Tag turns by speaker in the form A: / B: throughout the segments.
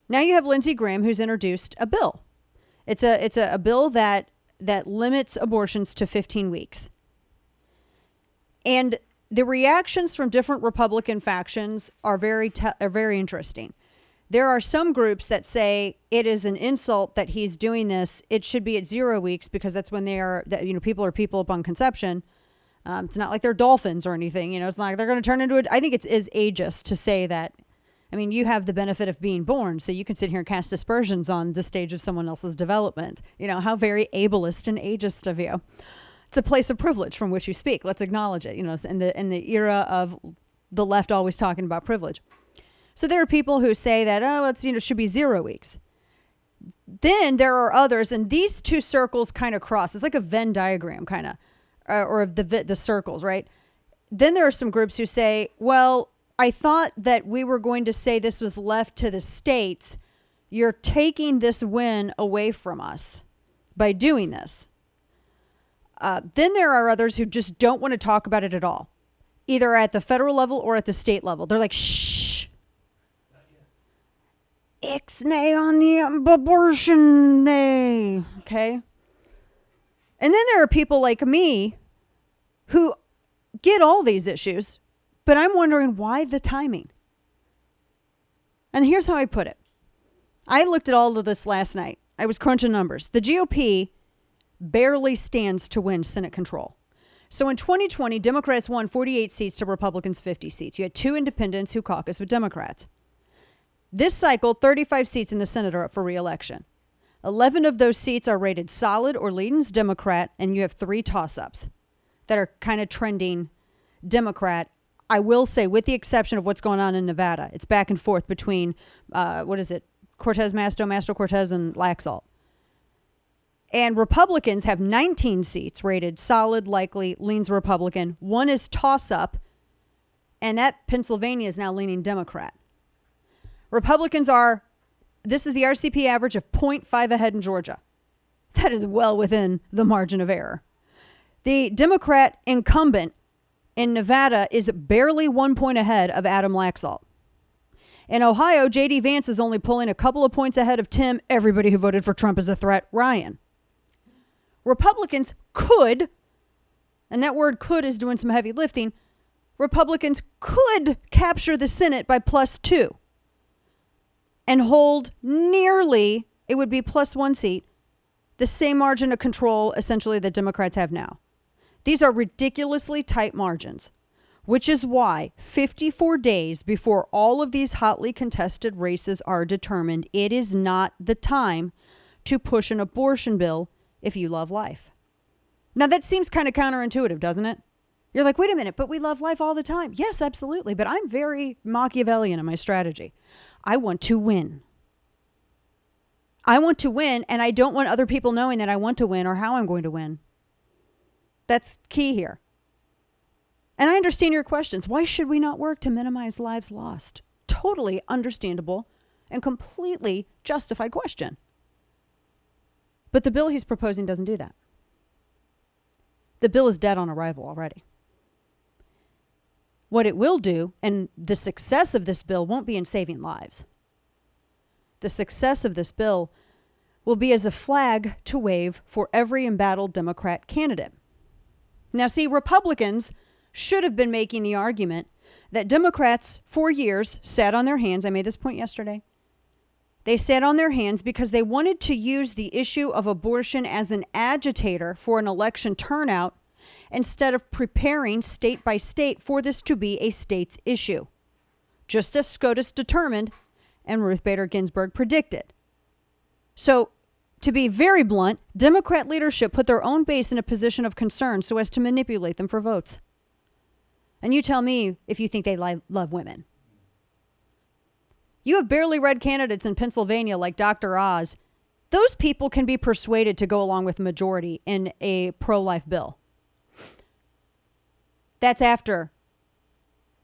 A: Now you have Lindsay Graham, who's introduced a bill. It's a bill that limits abortions to 15 weeks. And the reactions from different Republican factions are very interesting. There are some groups that say it is an insult that he's doing this. It should be at 0 weeks because that's when people are people upon conception. It's not like they're dolphins or anything. It's not like they're going to turn into it. I think it's ageist to say that. I mean, you have the benefit of being born, so you can sit here and cast aspersions on the stage of someone else's development. How very ableist and ageist of you. It's a place of privilege from which you speak. Let's acknowledge it. In the era of the left always talking about privilege. So there are people who say that, it should be 0 weeks. Then there are others, and these two circles kind of cross. It's like a Venn diagram kind of, or the circles, right? Then there are some groups who say, well, I thought that we were going to say this was left to the states. You're taking this win away from us by doing this. Then there are others who just don't want to talk about it at all, either at the federal level or at the state level. They're like, shh. Ixnay on the abortion nay. Okay. And then there are people like me who get all these issues, but I'm wondering why the timing. And here's how I put it. I looked at all of this last night. I was crunching numbers. The GOP barely stands to win Senate control. So in 2020, Democrats won 48 seats to Republicans 50 seats. You had 2 independents who caucus with Democrats. This cycle, 35 seats in the Senate are up for re-election. 11 of those seats are rated solid or leaning Democrat, and you have 3 toss-ups that are kind of trending Democrat. I will say, with the exception of what's going on in Nevada, it's back and forth between, Cortez Masto Cortez, and Laxalt. And Republicans have 19 seats rated solid, likely, leans Republican. 1 is toss-up, and that Pennsylvania is now leaning Democrat. Republicans this is the RCP average of 0.5 ahead in Georgia. That is well within the margin of error. The Democrat incumbent in Nevada is barely 1 point ahead of Adam Laxalt. In Ohio, J.D. Vance is only pulling a couple of points ahead of Tim, everybody who voted for Trump as a threat, Ryan. Republicans could, and that word could is doing some heavy lifting, Republicans could capture the Senate by +2 and hold nearly, it would be +1 seat, the same margin of control essentially that Democrats have now. These are ridiculously tight margins, which is why 54 days before all of these hotly contested races are determined, it is not the time to push an abortion bill if you love life. Now that seems kind of counterintuitive, doesn't it? You're like, wait a minute, but we love life all the time. Yes, absolutely. But I'm very Machiavellian in my strategy. I want to win. I want to win, and I don't want other people knowing that I want to win or how I'm going to win. That's key here. And I understand your questions. Why should we not work to minimize lives lost? Totally understandable and completely justified question. But the bill he's proposing doesn't do that. The bill is dead on arrival already. What it will do, and the success of this bill won't be in saving lives. The success of this bill will be as a flag to wave for every embattled Democrat candidate. Now, see, Republicans should have been making the argument that Democrats for years sat on their hands. I made this point yesterday. They sat on their hands because they wanted to use the issue of abortion as an agitator for an election turnout instead of preparing state by state for this to be a state's issue, just as SCOTUS determined and Ruth Bader Ginsburg predicted. So, to be very blunt, Democrat leadership put their own base in a position of concern so as to manipulate them for votes. And you tell me if you think they love women. You have barely red candidates in Pennsylvania like Dr. Oz. Those people can be persuaded to go along with the majority in a pro-life bill. That's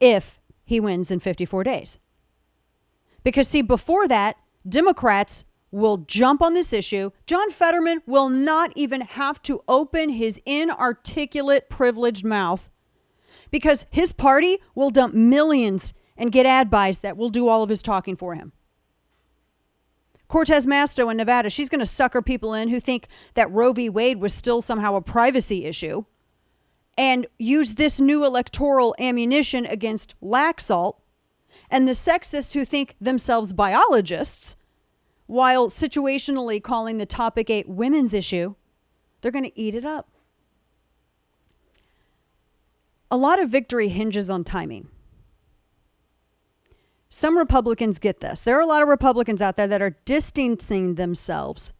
A: if he wins in 54 days. Because, see, before that, Democrats will jump on this issue. John Fetterman will not even have to open his inarticulate, privileged mouth because his party will dump millions and get ad buys that will do all of his talking for him. Cortez Masto in Nevada, she's going to sucker people in who think that Roe v. Wade was still somehow a privacy issue and use this new electoral ammunition against Laxalt. And the sexists who think themselves biologists, while situationally calling the topic a women's issue, they're going to eat it up. A lot of victory hinges on timing. Some Republicans get this. There are a lot of Republicans out there that are distancing themselves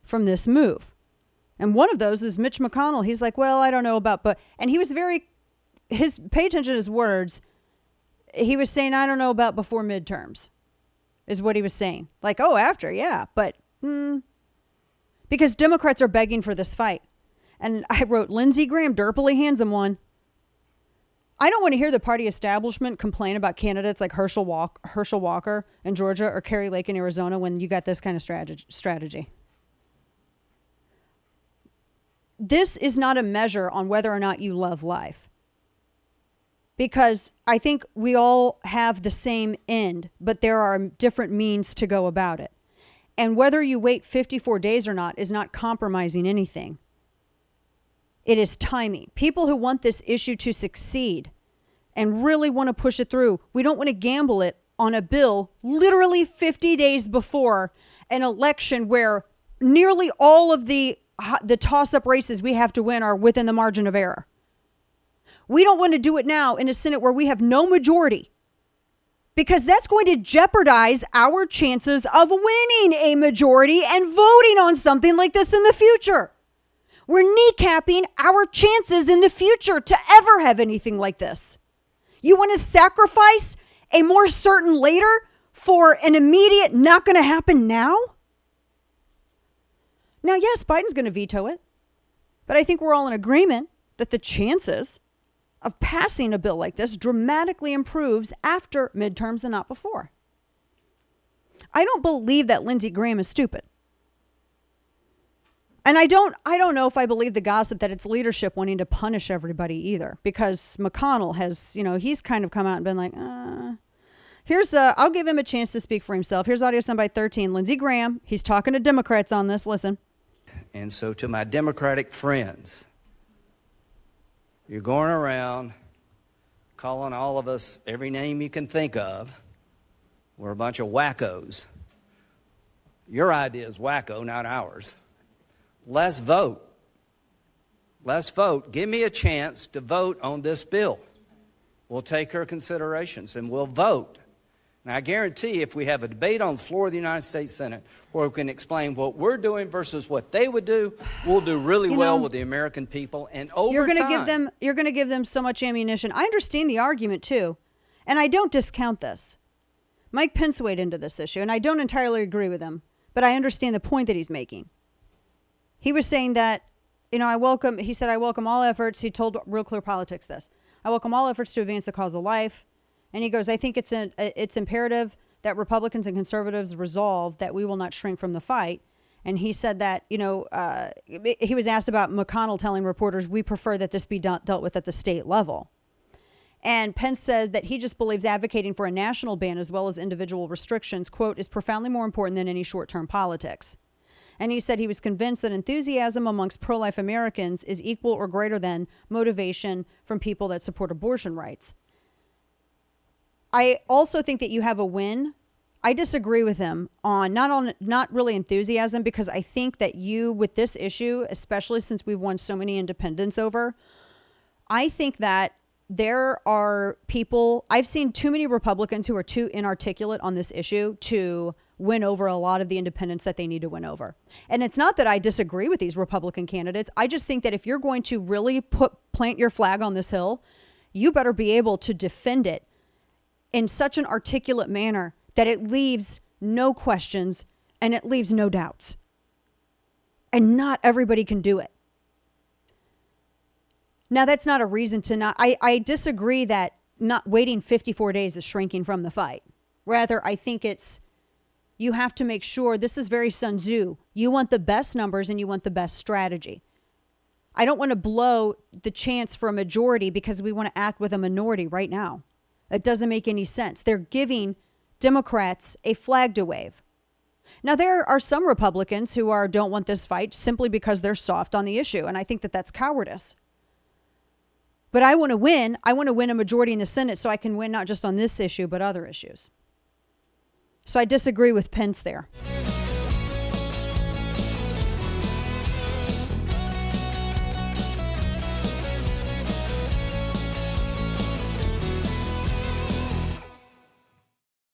A: from this move. And one of those is Mitch McConnell. He's like, well, I don't know about, and he was pay attention to his words. He was saying, I don't know about before midterms, is what he was saying. Like, oh, after, yeah. But, because Democrats are begging for this fight. And I wrote, Lindsay Graham derpily hands him one. I don't want to hear the party establishment complain about candidates like Herschel Walker in Georgia or Kari Lake in Arizona when you got this kind of strategy. This is not a measure on whether or not you love life. Because I think we all have the same end, but there are different means to go about it. And whether you wait 54 days or not is not compromising anything. It is timing. People who want this issue to succeed and really want to push it through, we don't want to gamble it on a bill literally 50 days before an election where nearly all of the toss-up races we have to win are within the margin of error. We don't want to do it now in a Senate where we have no majority, because that's going to jeopardize our chances of winning a majority and voting on something like this in the future. We're kneecapping our chances in the future to ever have anything like this. You want to sacrifice a more certain later for an immediate not going to happen now? Now, yes, Biden's going to veto it, but I think we're all in agreement that the chances of passing a bill like this dramatically improves after midterms and not before. I don't believe that Lindsey Graham is stupid. And I don't know if I believe the gossip that it's leadership wanting to punish everybody either, because McConnell has, he's kind of come out and been like, I'll give him a chance to speak for himself. Here's audio soundbite 13. Lindsey Graham, he's talking to Democrats on this. Listen.
B: And so to my Democratic friends, you're going around calling all of us every name you can think of. We're a bunch of wackos. Your idea is wacko, not ours. Let's vote. Let's vote. Give me a chance to vote on this bill. We'll take her considerations and we'll vote. And I guarantee if we have a debate on the floor of the United States Senate where we can explain what we're doing versus what they would do, we'll do really well with the American people. And over
A: you're going
B: to
A: give them so much ammunition. I understand the argument too, and I don't discount this. Mike Pence weighed into this issue, and I don't entirely agree with him, but I understand the point that he's making. He was saying that, I welcome all efforts. He told Real Clear Politics this. I welcome all efforts to advance the cause of life. And he goes, I think it's imperative that Republicans and conservatives resolve that we will not shrink from the fight. And he said that, he was asked about McConnell telling reporters, we prefer that this be dealt with at the state level. And Pence says that he just believes advocating for a national ban as well as individual restrictions, quote, is profoundly more important than any short-term politics. And he said he was convinced that enthusiasm amongst pro-life Americans is equal or greater than motivation from people that support abortion rights. I also think that you have a win. I disagree with him on not really enthusiasm, because I think that you, with this issue, especially since we've won so many independents over, I think that there are people, I've seen too many Republicans who are too inarticulate on this issue to win over a lot of the independents that they need to win over. And it's not that I disagree with these Republican candidates. I just think that if you're going to really plant your flag on this hill, you better be able to defend it in such an articulate manner that it leaves no questions and it leaves no doubts. And not everybody can do it. Now, that's not a reason to not... I disagree that not waiting 54 days is shrinking from the fight. Rather, I think it's... You have to make sure... This is very Sun Tzu. You want the best numbers and you want the best strategy. I don't want to blow the chance for a majority because we want to act with a minority right now. It doesn't make any sense. They're giving Democrats a flag to wave. Now, there are some Republicans who don't want this fight simply because they're soft on the issue, and I think that that's cowardice. But I want to win. I want to win a majority in the Senate so I can win not just on this issue, but other issues. So I disagree with Pence there.